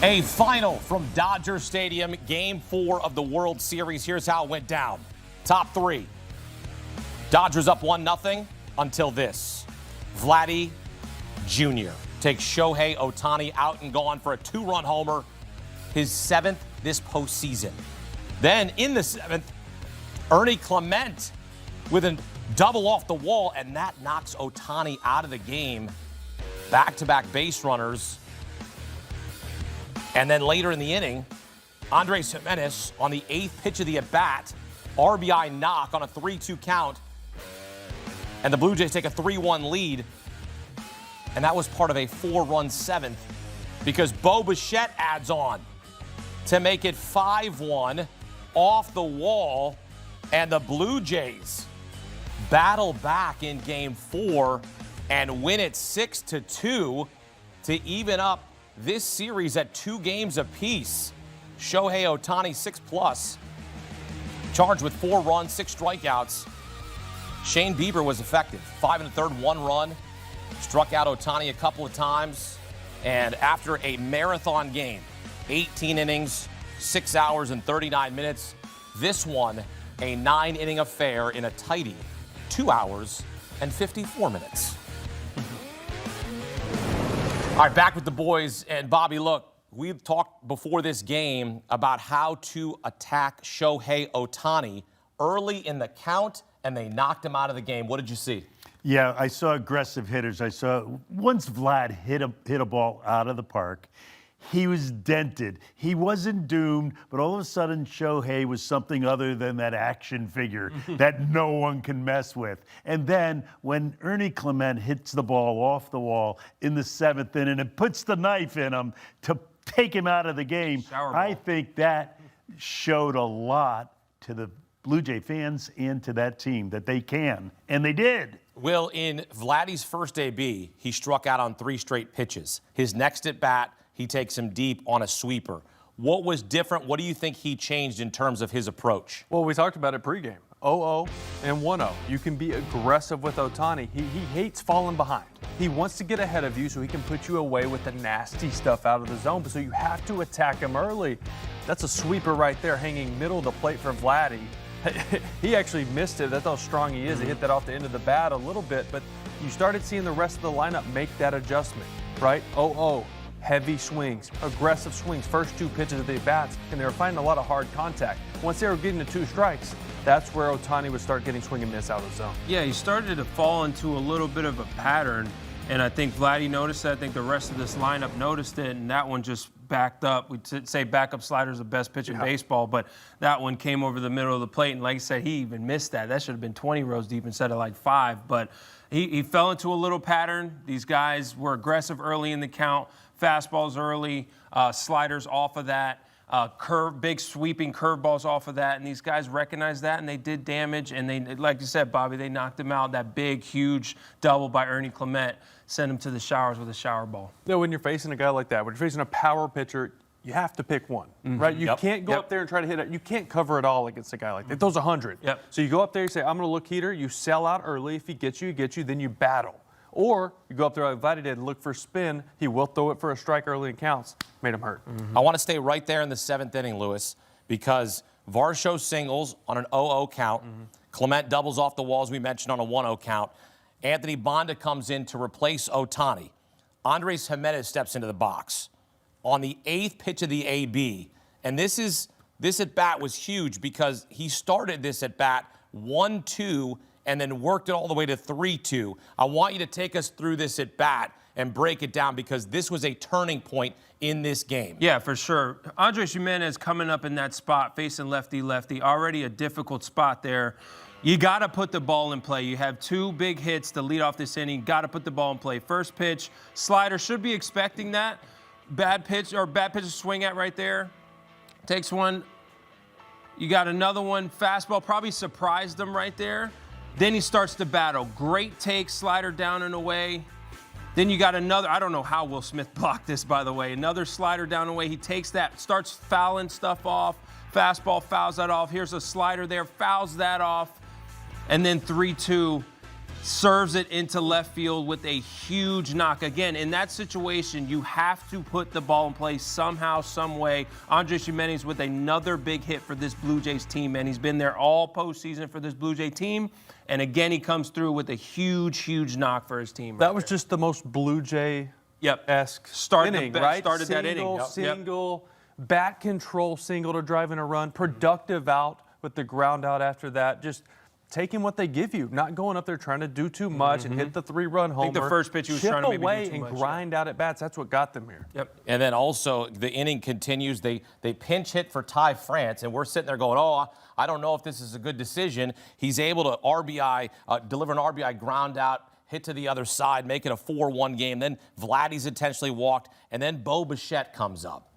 A final from Dodger Stadium, Game 4 of the World Series. Here's how it went down. Top three. Dodgers up 1-0 until this. Vladdy Jr. takes Shohei Ohtani out and gone for a 2-run homer, his 7th this postseason. Then in the 7th, Ernie Clement with a double off the wall, and that knocks Ohtani out of the game. Back-to-back base runners. And then later in the inning, Andres Gimenez on the 8th pitch of the at-bat, RBI knock on a 3-2 count, and the Blue Jays take a 3-1 lead. And that was part of a 4-run 7th because Bo Bichette adds on to make it 5-1 off the wall, and the Blue Jays battle back in Game 4 and win it 6-2 to even up this series at 2 games apiece. Shohei Ohtani 6+, charged with 4 runs, 6 strikeouts. Shane Bieber was effective. 5 1/3, 1 run. Struck out Ohtani a couple of times. And after a marathon game, 18 innings, 6 hours and 39 minutes, this one a 9-inning affair in a tidy 2 hours and 54 minutes. All right, back with the boys. And Bobby, look, we've talked before this game about how to attack Shohei Ohtani early in the count, and they knocked him out of the game. What did you see? Yeah, I saw aggressive hitters. I saw once Vlad hit a ball out of the park, he was dented. He wasn't doomed, but all of a sudden Shohei was something other than that action figure that no one can mess with. And then when Ernie Clement hits the ball off the wall in the 7th inning and puts the knife in him to take him out of the game, I think that showed a lot to the Blue Jay fans and to that team that they can, and they did. Will, in Vladdy's first AB, he struck out on 3 straight pitches. His next at bat, he takes him deep on a sweeper. What was different? What do you think he changed in terms of his approach? Well, we talked about it pregame. 0-0 and 1-0. You can be aggressive with Ohtani. He hates falling behind. He wants to get ahead of you so he can put you away with the nasty stuff out of the zone. So you have to attack him early. That's a sweeper right there, hanging middle of the plate for Vladdy. He actually missed it. That's how strong he is. He hit that off the end of the bat a little bit, but you started seeing the rest of the lineup make that adjustment, right? 0-0. Heavy swings, aggressive swings, first 2 pitches of the bats, and they were finding a lot of hard contact. Once they were getting to 2 strikes, that's where Ohtani would start getting swing and miss out of the zone. Yeah, he started to fall into a little bit of a pattern, and I think Vladdy noticed that. I think the rest of this lineup noticed it, and that one just backed up. We'd say backup slider's the best pitch in baseball, but that one came over the middle of the plate, and like I said, he even missed that. That should have been 20 rows deep instead of like 5, but he fell into a little pattern. These guys were aggressive early in the count. Fastballs early, sliders off of that, big sweeping curveballs off of that, and these guys recognized that, and they did damage, and they, like you said, Bobby, they knocked him out. That big, huge double by Ernie Clement sent him to the showers with a shower ball. You know, when you're facing a guy like that, when you're facing a power pitcher, you have to pick one, right? You can't go up there and try to hit it. You can't cover it all against a guy like that. Those 100. So you go up there, you say, I'm going to look heater. You sell out early. If he gets you, then you battle. Or you go up there like Vladdy did, look for spin. He will throw it for a strike early in counts. Made him hurt. I want to stay right there in the 7th inning, Lewis, because Varsho singles on an 0-0 count. Clement doubles off the wall, as we mentioned, on a 1-0 count. Anthony Bonda comes in to replace Ohtani. Andres Gimenez steps into the box on the 8th pitch of the AB. And this at-bat was huge because he started this at-bat 1-2 and then worked it all the way to 3-2. I want you to take us through this at-bat and break it down because this was a turning point in this game. Yeah, for sure. Andres Gimenez coming up in that spot, facing lefty-lefty, already a difficult spot there. You got to put the ball in play. You have 2 big hits to lead off this inning. Got to put the ball in play. First pitch, slider, should be expecting that. Bad pitch to swing at right there. Takes one. You got another one, fastball, probably surprised him right there. Then he starts to battle. Great take, slider down and away. Then you got another, I don't know how Will Smith blocked this, by the way. Another slider down and away. He takes that, starts fouling stuff off. Fastball fouls that off. Here's a slider there, fouls that off. And then 3-2. serves it into left field with a huge knock. Again, in that situation, you have to put the ball in play somehow, some way. Andres Gimenez with another big hit for this Blue Jays team, and he's been there all postseason for this Blue Jay team. And again, he comes through with a huge knock for his team. That was just the most Blue Jay-esque inning, right? Started that inning. Single, bat control single to drive in a run, productive out with the ground out after that. Just taking what they give you, not going up there trying to do too much and hit the 3-run homer. I think the first pitch he was trying to maybe away do too and much, grind out at bats. That's what got them here. Yep. And then also the inning continues. They pinch hit for Ty France, and we're sitting there going, oh, I don't know if this is a good decision. He's able to deliver an RBI ground out, hit to the other side, make it a 4-1 game. Then Vladdy's intentionally walked, and then Bo Bichette comes up.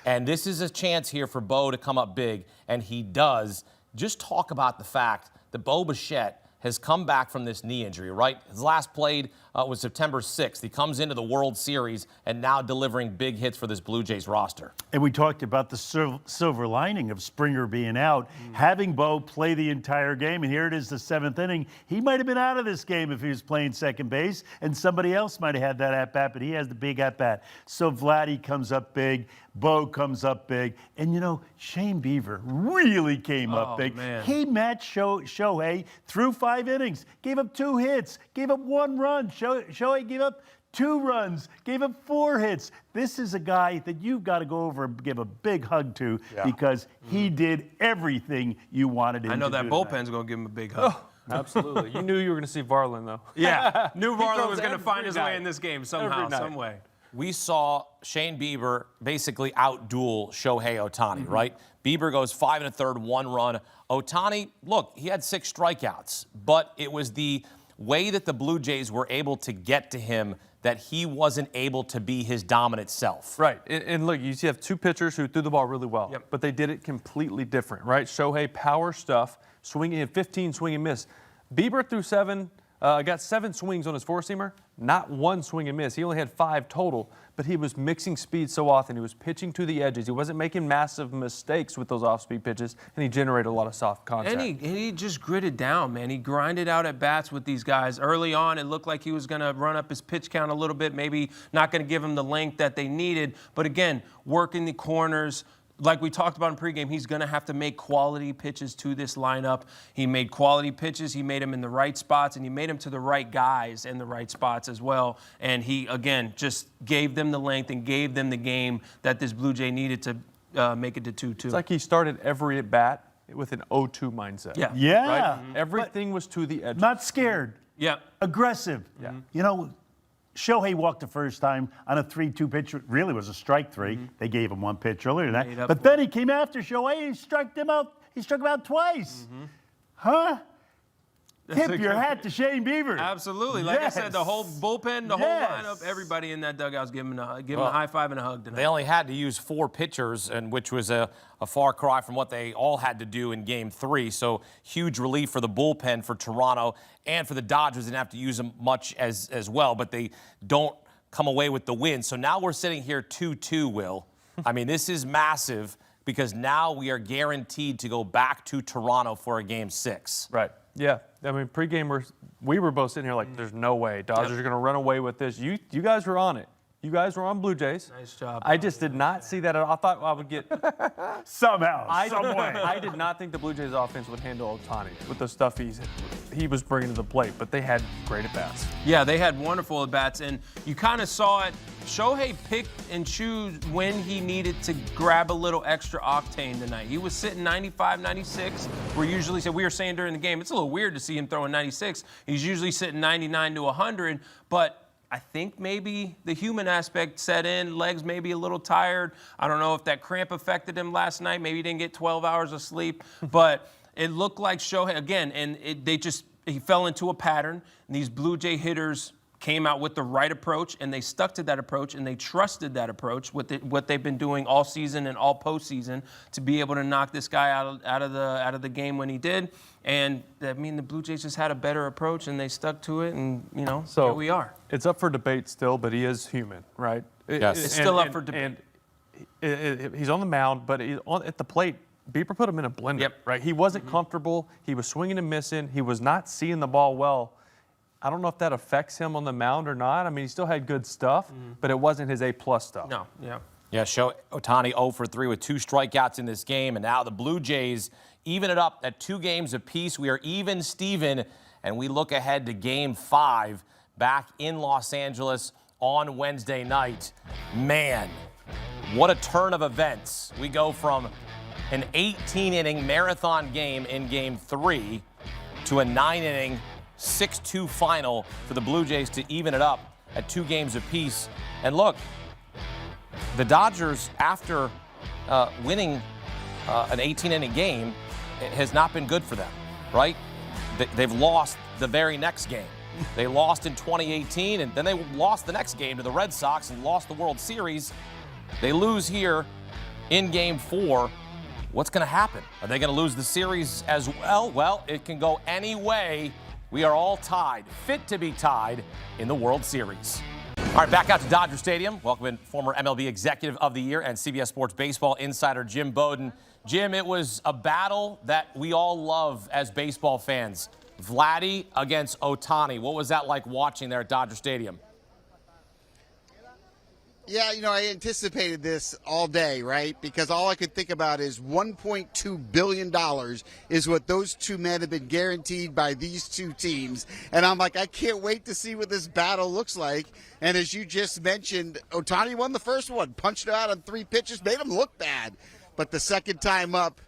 And this is a chance here for Bo to come up big, and he does. Just talk about the fact that Bo Bichette has come back from this knee injury, right? His last played was September 6th. He comes into the World Series and now delivering big hits for this Blue Jays roster. And we talked about the silver lining of Springer being out, having Bo play the entire game. And here it is, the 7th inning. He might have been out of this game if he was playing second base, and somebody else might have had that at-bat, but he has the big at-bat. So Vladdy comes up big. Bo comes up big. And, you know, Shane Bieber really came up big. Man. He matched Shohei through 5 innings, gave up 2 hits, gave up 1 run. Shohei gave up 2 runs, gave up 4 hits. This is a guy that you've got to go over and give a big hug to because he did everything you wanted him to do. I know that bullpen's going to give him a big hug. Absolutely. You knew you were going to see Varlin, though. Yeah. Knew Varlin throws was going to every find his way night. in this game somehow, some way. We saw Shane Bieber basically outduel Shohei Ohtani, right? Bieber goes 5 1/3, 1 run. Ohtani, look, he had 6 strikeouts, but it was the way that the Blue Jays were able to get to him that he wasn't able to be his dominant self. Right. And look, you have 2 pitchers who threw the ball really well, but they did it completely different, right? Shohei, power stuff, swinging in 15, swing and miss. Bieber threw 7, got 7 swings on his 4-seamer, not 1 swing and miss. He only had 5 total, but he was mixing speed so often. He was pitching to the edges. He wasn't making massive mistakes with those off-speed pitches, and he generated a lot of soft contact. And he just gritted down, man. He grinded out at bats with these guys. Early on, it looked like he was going to run up his pitch count a little bit, maybe not going to give him the length that they needed. But again, working the corners. Like we talked about in pregame, he's going to have to make quality pitches to this lineup. He made quality pitches. He made them in the right spots, and he made them to the right guys in the right spots as well. And he, again, just gave them the length and gave them the game that this Blue Jay needed to make it to 2-2. It's like he started every at-bat with an 0-2 mindset. Yeah. Yeah. Right? Everything was to the edge. Not scared. Yeah. Aggressive. Yeah. You know, Shohei walked the first time on a 3-2 pitch. Really was a strike 3. They gave him 1 pitch earlier than that. But then he came after Shohei and struck him out. He struck him out twice. Huh? Tip your hat to Shane Bieber. Absolutely. Like I said, the whole bullpen, the whole lineup, everybody in that dugout was giving him a high five and a hug tonight. They only had to use 4 pitchers, and which was a far cry from what they all had to do in Game 3. So huge relief for the bullpen for Toronto, and for the Dodgers. Didn't have to use them much as well, but they don't come away with the win. So now we're sitting here 2-2, Will. I mean, this is massive because now we are guaranteed to go back to Toronto for a Game 6. Right. Yeah. I mean, pregame, we were both sitting here like, there's no way. Dodgers are going to run away with this. You guys were on it. You guys were on Blue Jays. Nice job. I just did not see that. I thought I would get Somehow, some way. I did not think the Blue Jays offense would handle Ohtani with the stuff he was bringing to the plate, but they had great at-bats. Yeah, they had wonderful at-bats, and you kind of saw it. Shohei picked and chose when he needed to grab a little extra octane tonight. He was sitting 95, 96. We were saying during the game, it's a little weird to see him throwing 96. He's usually sitting 99 to 100, but I think maybe the human aspect set in, legs maybe a little tired. I don't know if that cramp affected him last night. Maybe he didn't get 12 hours of sleep, but it looked like Shohei, again, and he fell into a pattern, and these Blue Jay hitters came out with the right approach, and they stuck to that approach, and they trusted that approach, what they've been doing all season and all postseason, to be able to knock this guy out of the game when he did. And I mean, the Blue Jays just had a better approach, and they stuck to it, and here we are. It's up for debate still, but he is human, right? Yes. It's still up for debate. And he's on the mound, but at the plate, Bieber put him in a blender, right? He wasn't comfortable. He was swinging and missing. He was not seeing the ball well. I don't know if that affects him on the mound or not. I mean, he still had good stuff, but it wasn't his A+ stuff. No, yeah. Yeah, show Ohtani 0 for 3 with 2 strikeouts in this game. And now the Blue Jays even it up at 2 games apiece. We are even, Steven, and we look ahead to Game 5 back in Los Angeles on Wednesday night. Man, what a turn of events. We go from an 18-inning marathon game in Game 3 to a 9-inning 6-2 final for the Blue Jays to even it up at 2 games apiece. And look, the Dodgers, after winning an 18-inning game, it has not been good for them, right? They've lost the very next game. They lost in 2018, and then they lost the next game to the Red Sox and lost the World Series. They lose here in Game 4. What's going to happen? Are they going to lose the series as well? Well, it can go any way. We are all tied, fit to be tied in the World Series. All right, back out to Dodger Stadium. Welcome in former MLB Executive of the Year and CBS Sports Baseball insider Jim Bowden. Jim, it was a battle that we all love as baseball fans. Vladdy against Ohtani. What was that like watching there at Dodger Stadium? Yeah, I anticipated this all day, right? Because all I could think about is $1.2 billion is what those two men have been guaranteed by these two teams. And I'm like, I can't wait to see what this battle looks like. And as you just mentioned, Ohtani won the first one, punched it out on 3 pitches, made him look bad. But the second time up,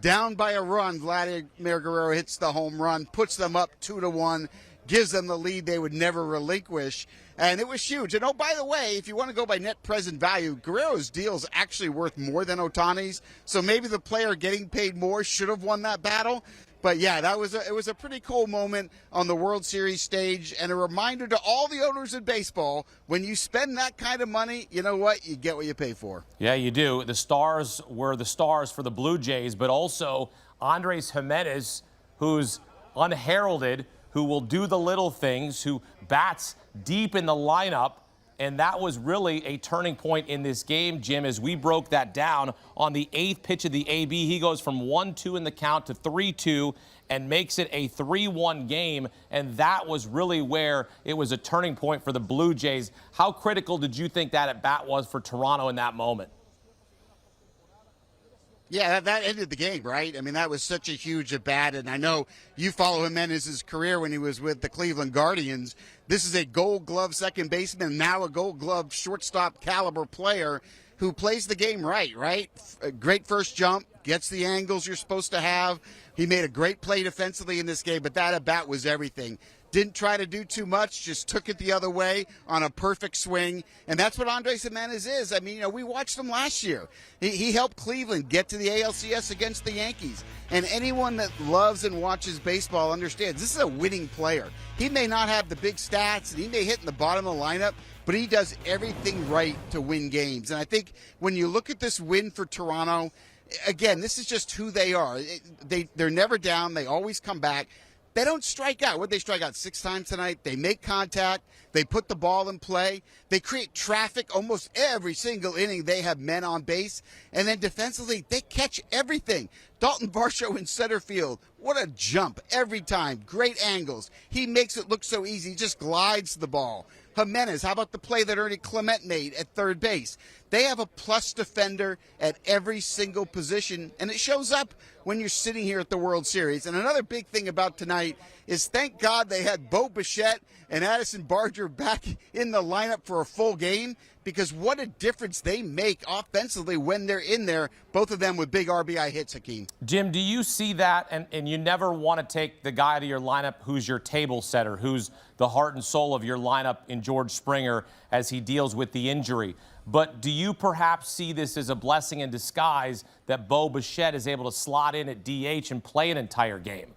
down by a run, Vladimir Guerrero hits the home run, puts them up 2-1, gives them the lead they would never relinquish. And it was huge. And, oh, by the way, if you want to go by net present value, Guerrero's deal is actually worth more than Ohtani's. So maybe the player getting paid more should have won that battle. But, yeah, it was a pretty cool moment on the World Series stage, and a reminder to all the owners in baseball, when you spend that kind of money, you know what? You get what you pay for. Yeah, you do. The stars were the stars for the Blue Jays, but also Andres Gimenez, who's unheralded, who will do the little things, who bats deep in the lineup. And that was really a turning point in this game, Jim, as we broke that down on the 8th pitch of the AB. He goes from 1-2 in the count to 3-2 and makes it a 3-1 game. And that was really where it was a turning point for the Blue Jays. How critical did you think that at bat was for Toronto in that moment? Yeah, that ended the game, right? I mean, that was such a huge at-bat, and I know you follow Gimenez's career when he was with the Cleveland Guardians. This is a Gold Glove second baseman, now a Gold Glove shortstop caliber player who plays the game right? A great first jump, gets the angles you're supposed to have. He made a great play defensively in this game, but that at-bat was everything. Didn't try to do too much, just took it the other way on a perfect swing. And that's what Andres Gimenez is. I mean, we watched him last year. He helped Cleveland get to the ALCS against the Yankees. And anyone that loves and watches baseball understands this is a winning player. He may not have the big stats, and he may hit in the bottom of the lineup, but he does everything right to win games. And I think when you look at this win for Toronto, again, this is just who they are. They're never down. They always come back. They don't strike out. What, they strike out 6 times tonight? They make contact. They put the ball in play. They create traffic almost every single inning. They have men on base. And then defensively, they catch everything. Dalton Varsho in center field. What a jump every time. Great angles. He makes it look so easy. He just glides the ball. Gimenez, how about the play that Ernie Clement made at third base? They have a plus defender at every single position, and it shows up when you're sitting here at the World Series. And another big thing about tonight is thank God they had Bo Bichette and Addison Barger back in the lineup for a full game, because what a difference they make offensively when they're in there, both of them with big RBI hits, Hakeem. Jim, do you see that? And you never want to take the guy out of your lineup who's your table setter, who's the heart and soul of your lineup in George Springer as he deals with the injury. But do you perhaps see this as a blessing in disguise that Bo Bichette is able to slot in at DH and play an entire game?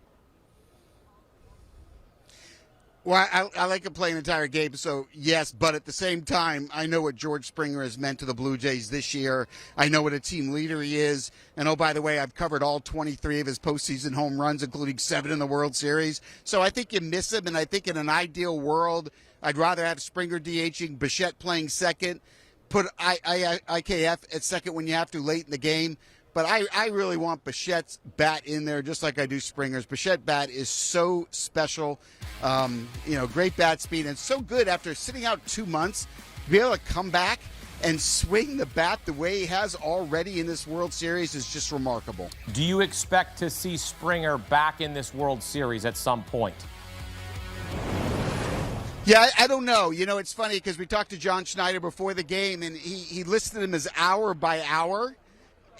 Well, I like to play an entire game, so yes, but at the same time, I know what George Springer has meant to the Blue Jays this year. I know what a team leader he is. And, oh, by the way, I've covered all 23 of his postseason home runs, including 7 in the World Series. So I think you miss him, and I think in an ideal world, I'd rather have Springer DHing, Bichette playing second, put IKF at second when you have to late in the game. But I really want Bichette's bat in there, just like I do Springer's. Bichette bat is so special. Great bat speed, and so good after sitting out 2 months to be able to come back and swing the bat the way he has already in this World Series is just remarkable. Do you expect to see Springer back in this World Series at some point? Yeah, I don't know. It's funny because we talked to John Schneider before the game, and he listed them as hour by hour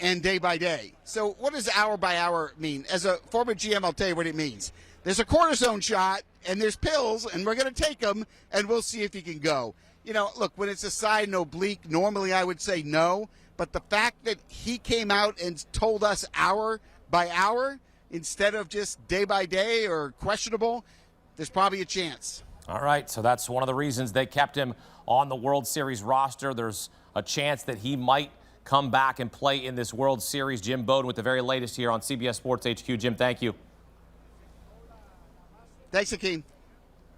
and day by day. So what does hour by hour mean? As a former GM, I'll tell you what it means. There's a cortisone shot, and there's pills, and we're going to take them, and we'll see if he can go. Look, when it's a side and oblique, normally I would say no. But the fact that he came out and told us hour by hour instead of just day by day or questionable, there's probably a chance. All right, so that's one of the reasons they kept him on the World Series roster. There's a chance that he might come back and play in this World Series. Jim Bowden with the very latest here on CBS Sports HQ. Jim, thank you. Thanks, Hakeem.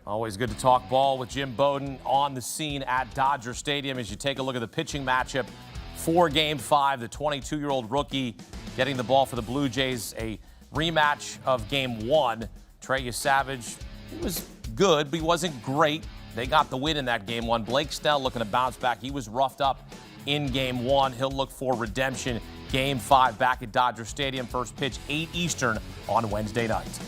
Always good to talk ball with Jim Bowden on the scene at Dodger Stadium as you take a look at the pitching matchup for Game 5. The 22-year-old rookie getting the ball for the Blue Jays, a rematch of Game 1. Trey Savage, he was good, but he wasn't great. They got the win in that Game 1. Blake Snell looking to bounce back. He was roughed up in Game 1. He'll look for redemption. Game 5 back at Dodger Stadium. First pitch, 8 Eastern on Wednesday night.